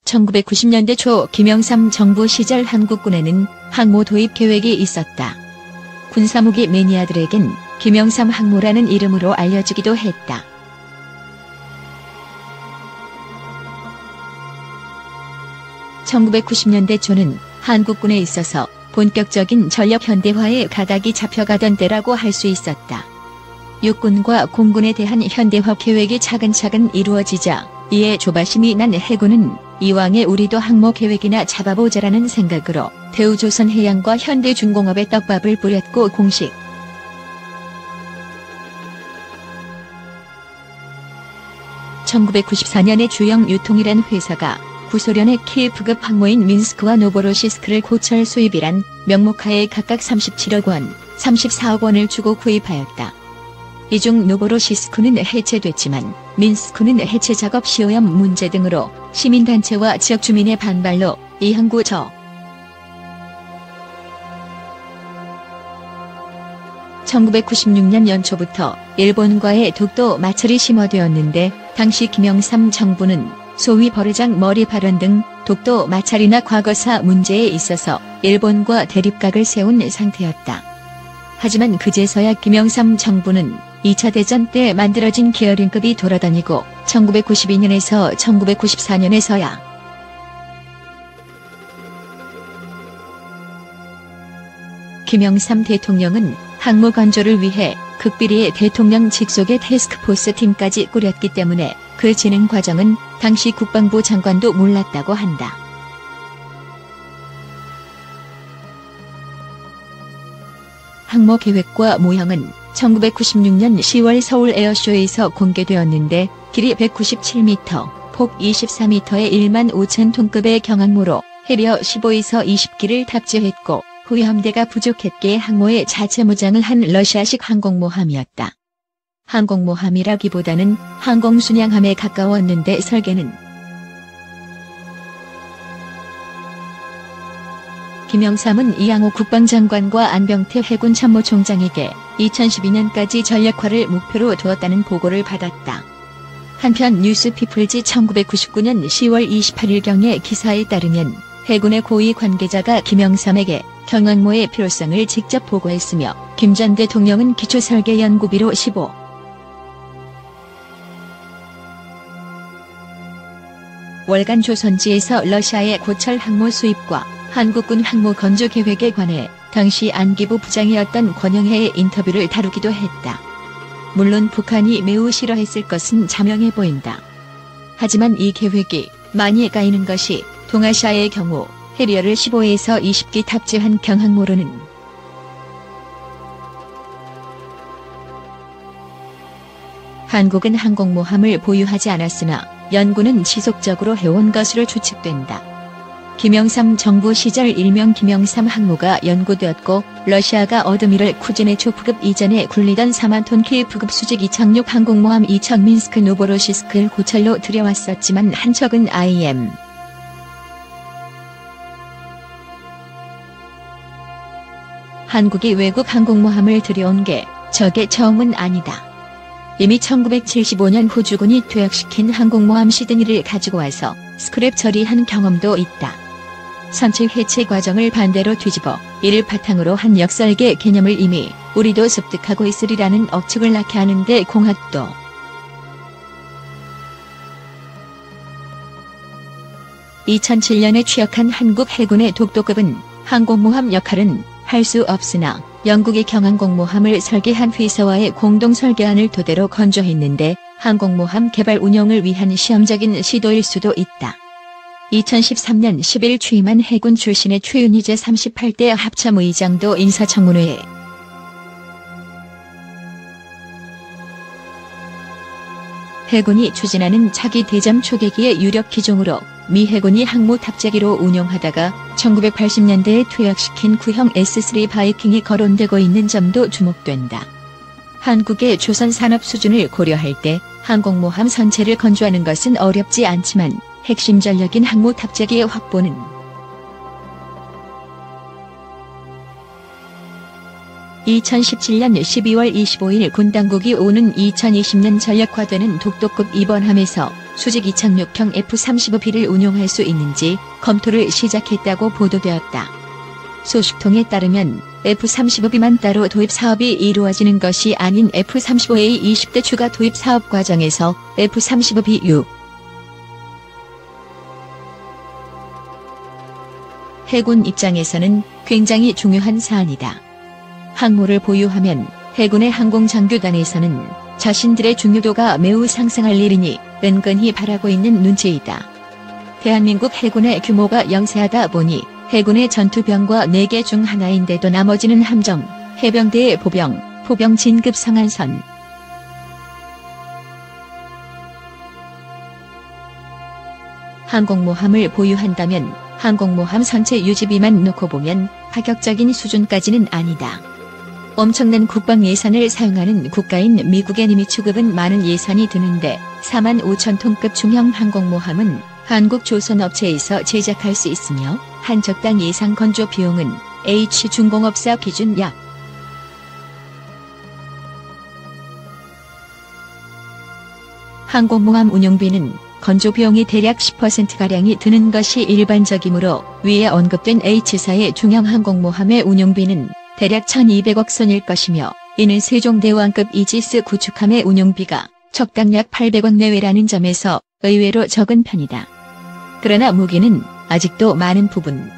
1990년대 초 김영삼 정부 시절 한국군에는 항모 도입 계획이 있었다. 군사무기 매니아들에겐 김영삼 항모라는 이름으로 알려지기도 했다. (1990년대) 초는 한국군에 있어서 본격적인 전력 현대화의 가닥이 잡혀가던 때라고 할 수 있었다. 육군과 공군에 대한 현대화 계획이 차근차근 이루어지자 이에 조바심이 난 해군은 이왕에 우리도 항모 계획이나 잡아보자라는 생각으로 대우조선해양과 현대중공업에 떡밥을 뿌렸고 공식 1994년에 주영 유통이란 회사가 구소련의 키예프급 항모인 민스크와 노보로시스크를 고철 수입이란 명목하에 각각 37억 원, 34억 원을 주고 구입하였다. 이 중 노보로시스크는 해체됐지만 민스크는 해체 작업 시오염 문제 등으로 시민단체와 지역 주민의 반발로 이 항구 1996년 연초부터 일본과의 독도 마찰이 심화되었는데 당시 김영삼 정부는 소위 버르장 머리 발언 등 독도 마찰이나 과거사 문제에 있어서 일본과 대립각을 세운 상태였다. 하지만 그제서야 김영삼 정부는 2차 대전 때 만들어진 계어링급이 돌아다니고 1992년에서 1994년에서야 김영삼 대통령은 항모 건조를 위해 극비리의 대통령 직속의 태스크포스 팀까지 꾸렸기 때문에 그 진행 과정은 당시 국방부 장관도 몰랐다고 한다. 항모 계획과 모형은 1996년 10월 서울 에어쇼에서 공개되었는데 길이 197m, 폭 24m의 1만 5천 톤급의 경항모로 해려 15에서 20기를 탑재했고 후함대가 부족했기에 항모에 자체 무장을 한 러시아식 항공모함이었다. 항공모함이라기보다는 항공순양함에 가까웠는데 설계는 김영삼은 이양호 국방장관과 안병태 해군 참모총장에게 2012년까지 전력화를 목표로 두었다는 보고를 받았다. 한편 뉴스피플지 1999년 10월 28일경의 기사에 따르면 해군의 고위 관계자가 김영삼에게 경항모의 필요성을 직접 보고했으며 김 전 대통령은 기초설계 연구비로 15월간 조선지에서 러시아의 고철 항모 수입과 한국군 항모 건조 계획에 관해 당시 안기부 부장이었던 권영해의 인터뷰를 다루기도 했다. 물론 북한이 매우 싫어했을 것은 자명해 보인다. 하지만 이 계획이 많이 까이는 것이 동아시아의 경우 해리어를 15에서 20기 탑재한 경항모로는 한국은 항공모함을 보유하지 않았으나 연구는 지속적으로 해온 것으로 추측된다. 김영삼 정부 시절 일명 김영삼 항모가 연구되었고 러시아가 어드미럴 쿠즈네초프급 이전에 굴리던 4만 톤 키예프급 수직 이착륙 항공모함 이척 민스크 노보로시스크를 고철로 들여왔었지만 한 척은 IM 한국이 외국 항공모함을 들여온 게 저게 처음은 아니다. 이미 1975년 호주군이 퇴역시킨 항공모함 시드니를 가지고 와서 스크랩 처리한 경험도 있다. 선체 해체 과정을 반대로 뒤집어 이를 바탕으로 한 역설계 개념을 이미 우리도 습득하고 있으리라는 억측을 낳게 하는데 공학도 (2007년에) 취역한 한국 해군의 독도급은 항공모함 역할은 할 수 없으나 영국의 경항공모함을 설계한 회사와의 공동 설계안을 토대로 건조했는데 항공모함 개발 운용을 위한 시험적인 시도일 수도 있다. 2013년 10일 취임한 해군 출신의 최윤희 제38대 합참의장도 인사청문회에 해군이 추진하는 차기 대잠 초계기의 유력 기종으로 미 해군이 항모 탑재기로 운용하다가 1980년대에 퇴역시킨 구형 S3 바이킹이 거론되고 있는 점도 주목된다. 한국의 조선 산업 수준을 고려할 때 항공모함 선체를 건조하는 것은 어렵지 않지만 핵심 전력인 항모 탑재기의 확보는 (2017년 12월 25일) 군 당국이 오는 2020년 전력화되는 독도급 이번함에서 수직 이착륙형 F-35B를 운용할 수 있는지 검토를 시작했다고 보도되었다. 소식통에 따르면 F-35B만 따로 도입 사업이 이루어지는 것이 아닌 F-35A 20대 추가 도입 사업 과정에서 F-35BU 해군 입장에서는 굉장히 중요한 사안이다. 항모를 보유하면 해군의 항공장교단에서는 자신들의 중요도가 매우 상승할 일이니 은근히 바라고 있는 눈치이다. 대한민국 해군의 규모가 영세하다 보니 해군의 전투병과 4개 중 하나인데도 나머지는 함정, 해병대의 보병, 포병 진급 상한선. 항공모함을 보유한다면 항공모함 선체 유지비만 놓고 보면 파격적인 수준까지는 아니다. 엄청난 국방 예산을 사용하는 국가인 미국의 니미 취급은 많은 예산이 드는데 45,000톤급 중형 항공모함은 한국 조선업체에서 제작할 수 있으며 한 척당 예상 건조 비용은 H중공업사 기준 약 항공모함 운용비는 건조 비용이 대략 10%가량이 드는 것이 일반적이므로 위에 언급된 H사의 중형 항공모함의 운용비는 대략 1,200억 선일 것이며 이는 세종대왕급 이지스 구축함의 운용비가 척당 약 800억 내외라는 점에서 의외로 적은 편이다. 그러나 무기는 아직도 많은 부분.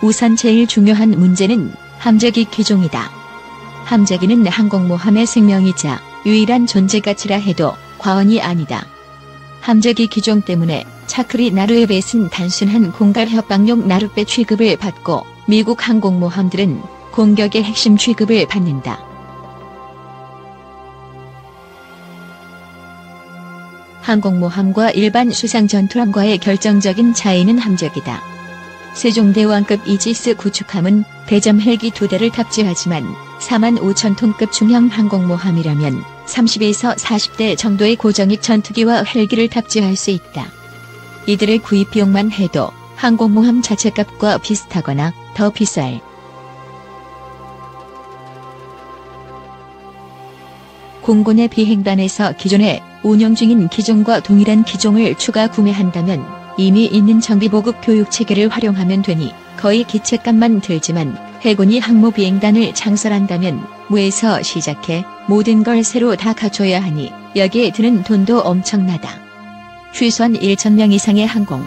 우선 제일 중요한 문제는 함재기 기종이다. 함재기는 항공모함의 생명이자 유일한 존재가치라 해도 과언이 아니다. 함재기 기종 때문에 차크리 나루에벳은 단순한 공갈 협박용 나룻배 취급을 받고 미국 항공모함들은 공격의 핵심 취급을 받는다. 항공모함과 일반 수상 전투함과의 결정적인 차이는 함재기다. 세종대왕급 이지스 구축함은 대잠 헬기 2대를 탑재하지만 45,000톤급 중형 항공모함이라면 30에서 40대 정도의 고정익 전투기와 헬기를 탑재할 수 있다. 이들의 구입 비용만 해도 항공모함 자체값과 비슷하거나 더 비쌀. 공군의 비행단에서 기존에 운영 중인 기종과 동일한 기종을 추가 구매한다면 이미 있는 정비 보급 교육 체계를 활용하면 되니 거의 기체값만 들지만 해군이 항모 비행단을 창설한다면 무에서 시작해 모든 걸 새로 다 갖춰야 하니 여기에 드는 돈도 엄청나다. 최소한 1,000명 이상의 항공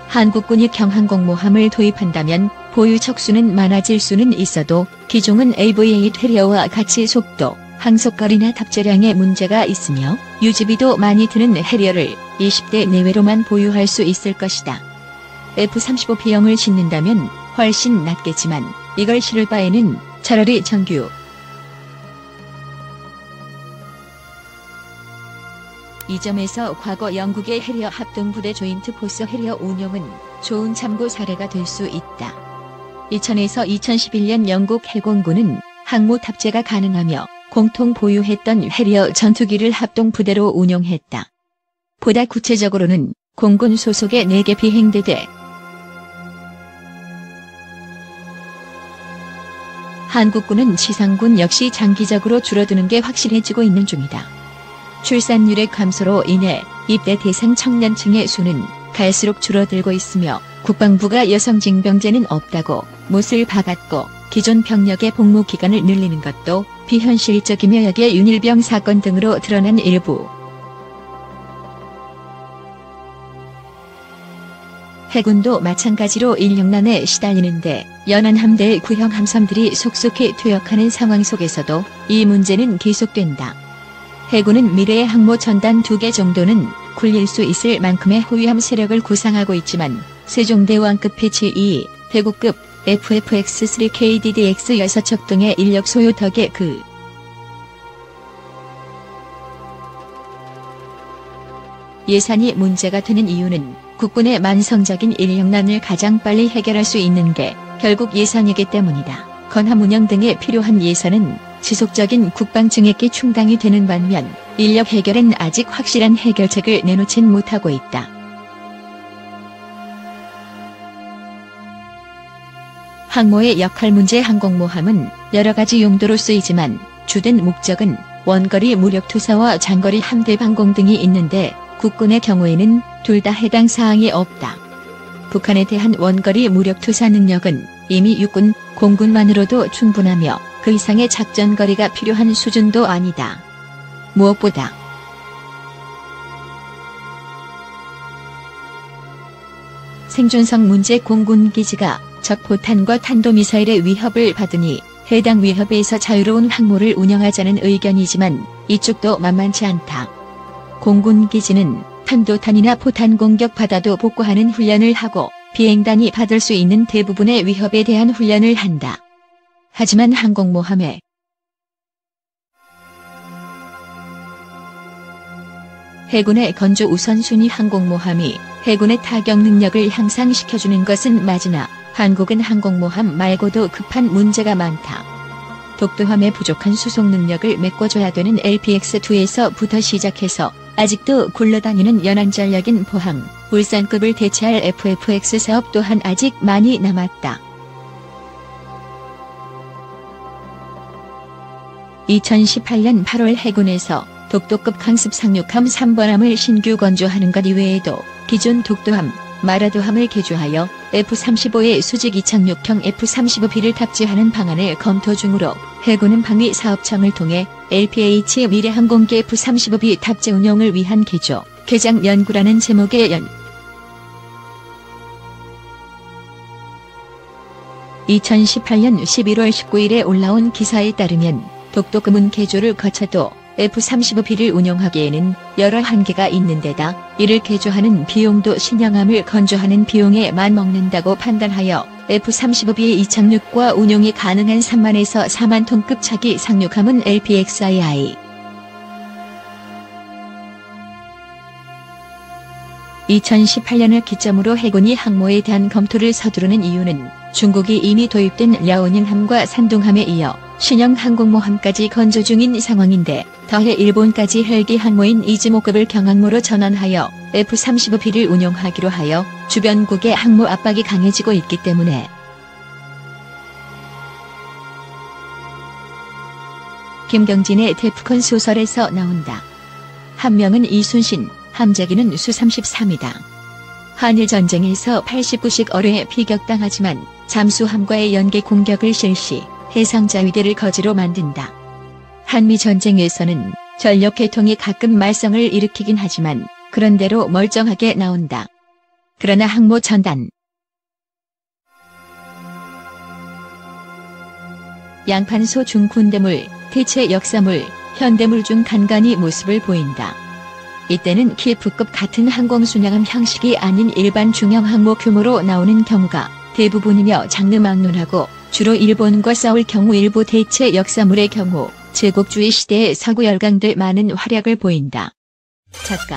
한국군이 경항공모함을 도입한다면 보유 척수는 많아질 수는 있어도 기종은 AV-8 해리어와 같이 속도, 항속거리나 탑재량에 문제가 있으며 유지비도 많이 드는 해리어를 20대 내외로만 보유할 수 있을 것이다. F-35B형을 짓는다면 훨씬 낫겠지만 이걸 실을 바에는 차라리 정규 이 점에서 과거 영국의 해리어 합동부대 조인트 포스 해리어 운용은 좋은 참고 사례가 될 수 있다. 2000에서 2011년 영국 해공군은 항모 탑재가 가능하며 공통 보유했던 해리어 전투기를 합동부대로 운용했다. 보다 구체적으로는 공군 소속의 4개 비행대대, 한국군은 지상군 역시 장기적으로 줄어드는 게 확실해지고 있는 중이다. 출산율의 감소로 인해 입대 대상 청년층의 수는 갈수록 줄어들고 있으며 국방부가 여성 징병제는 없다고 못을 박았고 기존 병력의 복무 기간을 늘리는 것도 비현실적이며 여기에 윤일병 사건 등으로 드러난 일부 해군도 마찬가지로 인력난에 시달리는데 연안 함대의 구형 함선들이 속속히 퇴역하는 상황 속에서도 이 문제는 계속된다. 해군은 미래의 항모 전단 2개 정도는 굴릴 수 있을 만큼의 호위함 세력을 구상하고 있지만 세종대왕급 P-2, 대구급 FFX-3KDDX 6척 등의 인력 소요 덕에 그 예산이 문제가 되는 이유는 국군의 만성적인 인력난을 가장 빨리 해결할 수 있는 게 결국 예산이기 때문이다. 건함 운영 등에 필요한 예산은 지속적인 국방 증액이 충당이 되는 반면 인력 해결엔 아직 확실한 해결책을 내놓진 못하고 있다. 항모의 역할 문제. 항공모함은 여러 가지 용도로 쓰이지만 주된 목적은 원거리 무력투사와 장거리 함대 방공 등이 있는데 국군의 경우에는 둘 다 해당 사항이 없다. 북한에 대한 원거리 무력투사 능력은 이미 육군, 공군만으로도 충분하며 그 이상의 작전거리가 필요한 수준도 아니다. 무엇보다 생존성 문제. 공군기지가 적 포탄과 탄도미사일의 위협을 받으니 해당 위협에서 자유로운 항모를 운영하자는 의견이지만 이쪽도 만만치 않다. 공군기지는 탄도탄이나 포탄 공격 받아도 복구하는 훈련을 하고 비행단이 받을 수 있는 대부분의 위협에 대한 훈련을 한다. 하지만 항공모함에 해군의 건조 우선순위. 항공모함이 해군의 타격 능력을 향상시켜주는 것은 맞으나 한국은 항공모함 말고도 급한 문제가 많다. 독도함의 부족한 수속 능력을 메꿔줘야 되는 LPX-2에서부터 시작해서 아직도 굴러다니는 연안전략인 포항, 울산급을 대체할 FFX 사업 또한 아직 많이 남았다. 2018년 8월 해군에서 독도급 강습 상륙함 3번함을 신규 건조하는 것 이외에도 기존 독도함, 마라도함을 개조하여 F-35의 수직 이착륙형 F-35B를 탑재하는 방안을 검토 중으로 해군은 방위사업청을 통해 LPH 미래항공기 F-35B 탑재 운용을 위한 개조, 개장 연구라는 제목의 2018년 11월 19일에 올라온 기사에 따르면 독도급은 개조를 거쳐도 F-35B를 운용하기에는 여러 한계가 있는 데다 이를 개조하는 비용도 신형함을 건조하는 비용에 맞먹는다고 판단하여 F-35B의 이착륙과 운용이 가능한 3만에서 4만 톤급 차기 상륙함은 LPXII. 2018년을 기점으로 해군이 항모에 대한 검토를 서두르는 이유는 중국이 이미 도입된 랴오닝함과 산둥함에 이어 신형 항공모함까지 건조 중인 상황인데 더해 일본까지 헬기 항모인 이즈모급을 경항모로 전환하여 F-35B를 운용하기로 하여 주변국의 항모 압박이 강해지고 있기 때문에 김경진의 데프콘 소설에서 나온다. 한 명은 이순신, 함재기는 수-33이다. 한일전쟁에서 89식 어뢰에 피격당하지만 잠수함과의 연계 공격을 실시, 해상자위대를 거지로 만든다. 한미전쟁에서는 전력계통이 가끔 말썽을 일으키긴 하지만 그런대로 멀쩡하게 나온다. 그러나 항모 전단 양판소 중 군대물, 대체 역사물, 현대물 중 간간히 모습을 보인다. 이때는 키프급 같은 항공순양함 형식이 아닌 일반 중형 항모 규모로 나오는 경우가 대부분이며 장르막론하고 주로 일본과 싸울 경우 일부 대체 역사물의 경우 제국주의 시대의 서구 열강들 많은 활약을 보인다. 작가